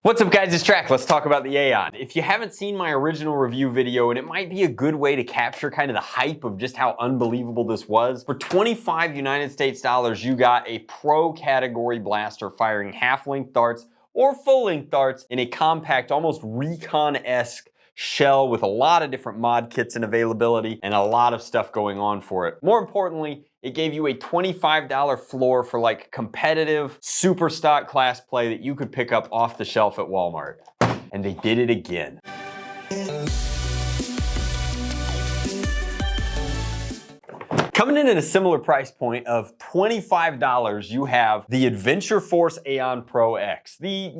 What's up guys, it's Drac. Let's talk about the Aeon. If you haven't seen my original review video, and it might be a good way to capture kind of the hype of just how unbelievable this was, for 25 United States dollars, you got a pro category blaster firing half-length darts or full-length darts in a compact, almost recon-esque shell with a lot of different mod kits and availability and a lot of stuff going on for it. More importantly, it gave you a $25 floor for like competitive super stock class play that you could pick up off the shelf at Walmart. And they did it again. Coming in at a similar price point of $25, you have the Adventure Force Aeon Pro X, the,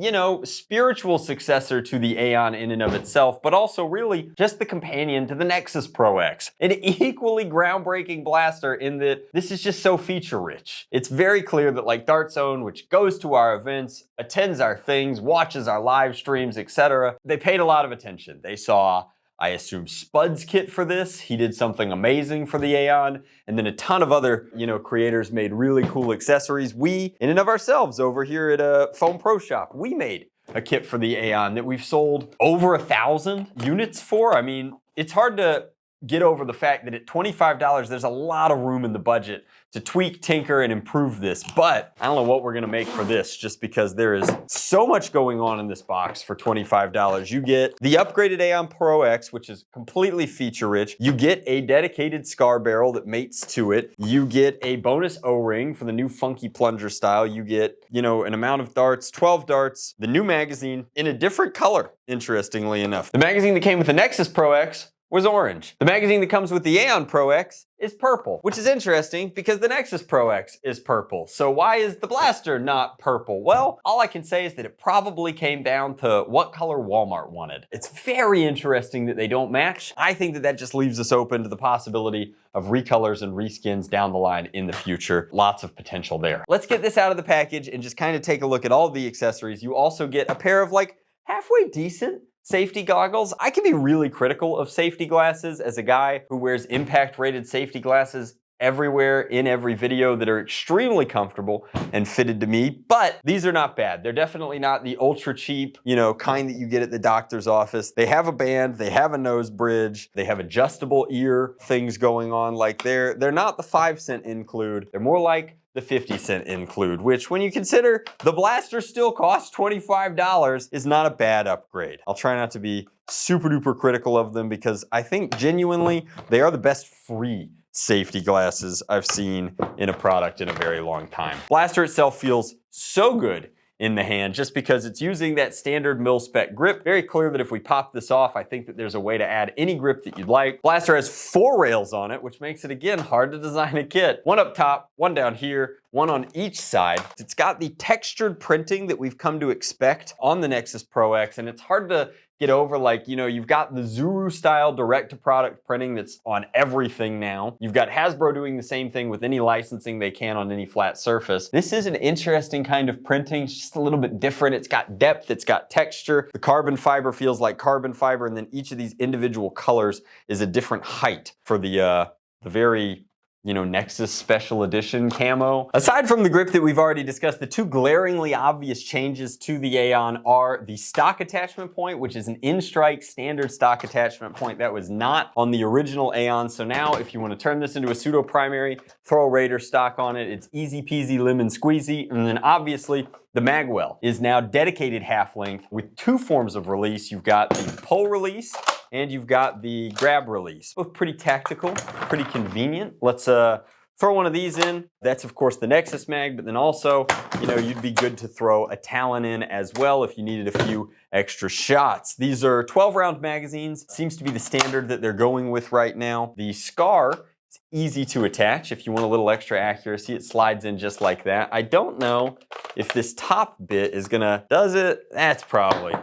spiritual successor to the Aeon in and of itself, but also really just the companion to the Nexus Pro X. An equally groundbreaking blaster in that this is just so feature rich. It's very clear that like Dart Zone, which goes to our events, attends our things, watches our live streams, etc., they paid a lot of attention. They saw, I assume, Spud's kit for this. He did something amazing for the Aeon. And then a ton of other, creators made really cool accessories. We, in and of ourselves, over here at Foam Pro Shop, we made a kit for the Aeon that we've sold over 1,000 units for. I mean, it's hard to get over the fact that at $25, there's a lot of room in the budget to tweak, tinker, and improve this. But I don't know what we're gonna make for this just because there is so much going on in this box for $25. You get the upgraded Aeon Pro X, which is completely feature rich. You get a dedicated scar barrel that mates to it. You get a bonus O-ring for the new funky plunger style. You get, an amount of darts, 12 darts, the new magazine in a different color, interestingly enough. The magazine that came with the Nexus Pro X was orange. The magazine that comes with the Aeon Pro X is purple, which is interesting because the Nexus Pro X is purple. So why is the blaster not purple? Well, all I can say is that it probably came down to what color Walmart wanted. It's very interesting that they don't match. I think that just leaves us open to the possibility of recolors and reskins down the line in the future. Lots of potential there. Let's get this out of the package and just kind of take a look at all the accessories. You also get a pair of like halfway decent safety goggles. I can be really critical of safety glasses as a guy who wears impact rated safety glasses everywhere in every video that are extremely comfortable and fitted to me, but these are not bad. They're definitely not the ultra cheap, kind that you get at the doctor's office. They have a band, they have a nose bridge, they have adjustable ear things going on. Like they're not the 5-cent include. They're more like the 50-cent include, which when you consider the blaster still costs $25 is not a bad upgrade. I'll try not to be super duper critical of them because I think genuinely they are the best free safety glasses I've seen in a product in a very long time. Blaster itself feels so good in the hand just because it's using that standard mil-spec grip. Very clear that if we pop this off, I think that there's a way to add any grip that you'd like. Blaster has 4 rails on it, which makes it, again, hard to design a kit. One up top, one down here, one on each side. It's got the textured printing that we've come to expect on the Nexus Pro X, and it's hard to get over, like, you've got the Zuru style direct-to-product printing that's on everything now. You've got Hasbro doing the same thing with any licensing they can on any flat surface. This is an interesting kind of printing, it's just a little bit different. It's got depth, it's got texture. The carbon fiber feels like carbon fiber, and then each of these individual colors is a different height for the very Nexus Special Edition camo. Aside from the grip that we've already discussed, the 2 glaringly obvious changes to the Aeon are the stock attachment point, which is an in-strike standard stock attachment point that was not on the original Aeon. So now if you want to turn this into a pseudo primary, throw a Raider stock on it, it's easy peasy lemon squeezy. And then obviously the magwell is now dedicated half length with 2 forms of release. You've got the pull release and you've got the grab release. Both pretty tactical, pretty convenient. Let's throw one of these in. That's of course the Nexus mag, but then also, you'd be good to throw a Talon in as well if you needed a few extra shots. These are 12-round magazines. Seems to be the standard that they're going with right now. The Scar is easy to attach. If you want a little extra accuracy, it slides in just like that. I don't know if this top bit is does it? That's probably,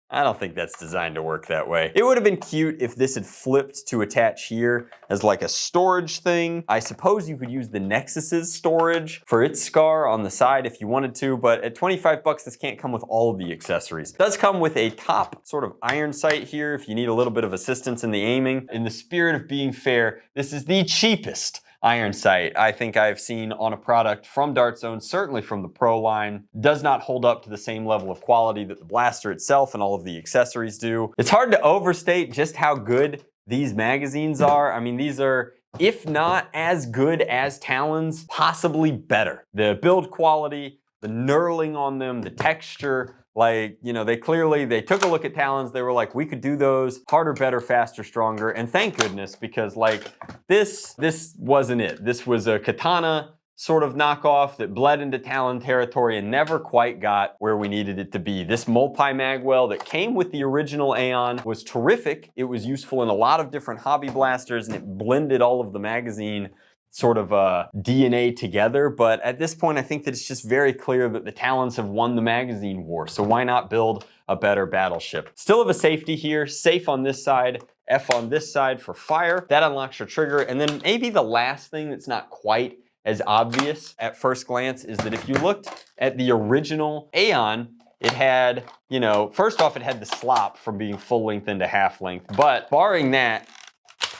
I don't think that's designed to work that way. It would have been cute if this had flipped to attach here as like a storage thing. I suppose you could use the Nexus's storage for its Scar on the side if you wanted to, but at 25 bucks, this can't come with all of the accessories. It does come with a top sort of iron sight here if you need a little bit of assistance in the aiming. In the spirit of being fair, this is the cheapest iron sight I think I've seen on a product from Dart Zone, certainly from the Pro line. Does not hold up to the same level of quality that the blaster itself and all of the accessories do. It's hard to overstate just how good these magazines are. I mean, these are, if not as good as Talons, possibly better. The build quality, the knurling on them, the texture, like, you know, they took a look at Talons, they were like, we could do those harder, better, faster, stronger, and thank goodness, because like, this wasn't it. This was a Katana sort of knockoff that bled into Talon territory and never quite got where we needed it to be. This multi-magwell that came with the original Aeon was terrific. It was useful in a lot of different hobby blasters, and it blended all of the magazine sort of DNA together, but at this point I think that it's just very clear that the Talons have won the magazine war, so why not build a better battleship? Still have a safety here, safe on this side, F on this side for fire. That unlocks your trigger, and then maybe the last thing that's not quite as obvious at first glance is that if you looked at the original Aeon, it had, you know, first off it had the slop from being full length into half length, but barring that,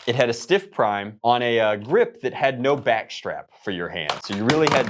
it had a stiff prime on a grip that had no back strap for your hand. So you really had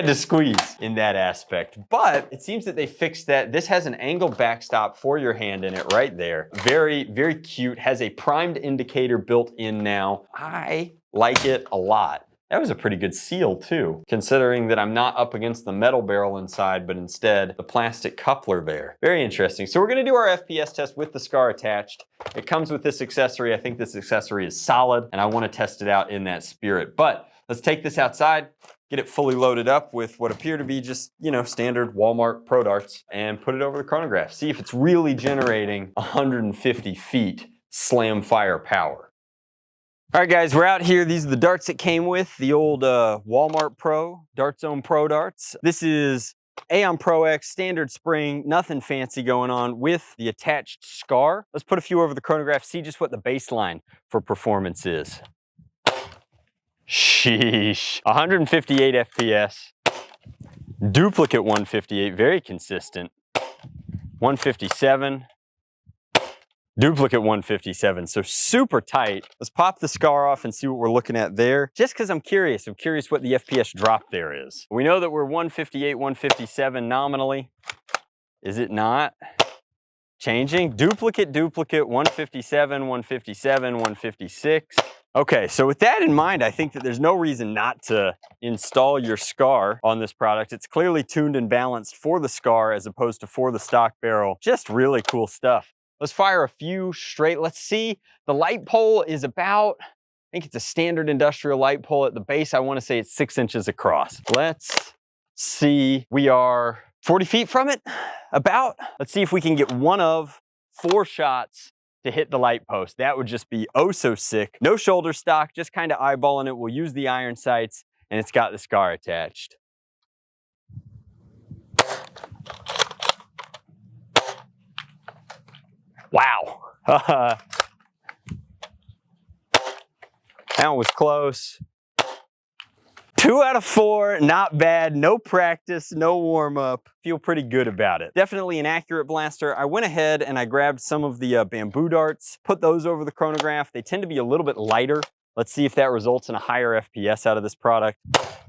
to squeeze in that aspect. But it seems that they fixed that. This has an angled backstop for your hand in it right there. Very, very cute. Has a primed indicator built in now. I like it a lot. That was a pretty good seal too, considering that I'm not up against the metal barrel inside, but instead the plastic coupler there. Very interesting. So we're gonna do our FPS test with the SCAR attached. It comes with this accessory. I think this accessory is solid, and I wanna test it out in that spirit. But let's take this outside, get it fully loaded up with what appear to be just, you know, standard Walmart Pro Darts, and put it over the chronograph. See if it's really generating 150 feet slam fire power. All right, guys, we're out here. These are the darts it came with, the old Walmart Pro, Dart Zone Pro Darts. This is Aeon Pro X, standard spring, nothing fancy going on with the attached SCAR. Let's put a few over the chronograph, see just what the baseline for performance is. Sheesh, 158 FPS, duplicate 158, very consistent, 157, duplicate 157, so super tight. Let's pop the SCAR off and see what we're looking at there. Just because I'm curious what the FPS drop there is. We know that we're 158, 157 nominally. Is it not changing? Duplicate, 157, 157, 156. Okay, so with that in mind, I think that there's no reason not to install your SCAR on this product. It's clearly tuned and balanced for the SCAR as opposed to for the stock barrel. Just really cool stuff. Let's fire a few straight. Let's see. The light pole is about, I think it's a standard industrial light pole. At the base, I want to say it's 6 inches across. Let's see. We are 40 feet from it, about. Let's see if we can get one of 4 shots to hit the light post. That would just be oh so sick. No shoulder stock, just kind of eyeballing it. We'll use the iron sights, and it's got the SCAR attached. Wow. That one was close. 2 out of 4, not bad. No practice, no warm up. Feel pretty good about it. Definitely an accurate blaster. I went ahead and I grabbed some of the bamboo darts, put those over the chronograph. They tend to be a little bit lighter. Let's see if that results in a higher FPS out of this product.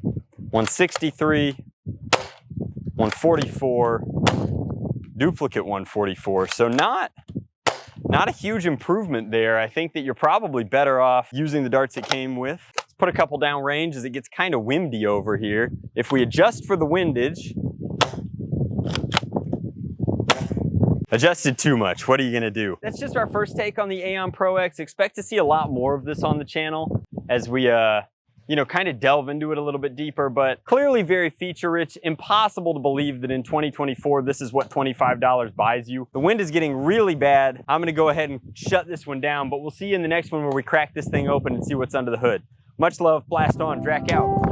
163, 144, duplicate 144. So not a huge improvement there. I think that you're probably better off using the darts it came with. Let's put a couple down range as it gets kind of windy over here. If we adjust for the windage, adjusted too much. What are you gonna do? That's just our first take on the Aeon Pro X. Expect to see a lot more of this on the channel as we kind of delve into it a little bit deeper, but clearly very feature rich. Impossible to believe that in 2024, this is what $25 buys you. The wind is getting really bad. I'm gonna go ahead and shut this one down, but we'll see you in the next one where we crack this thing open and see what's under the hood. Much love, blast on, Drac out.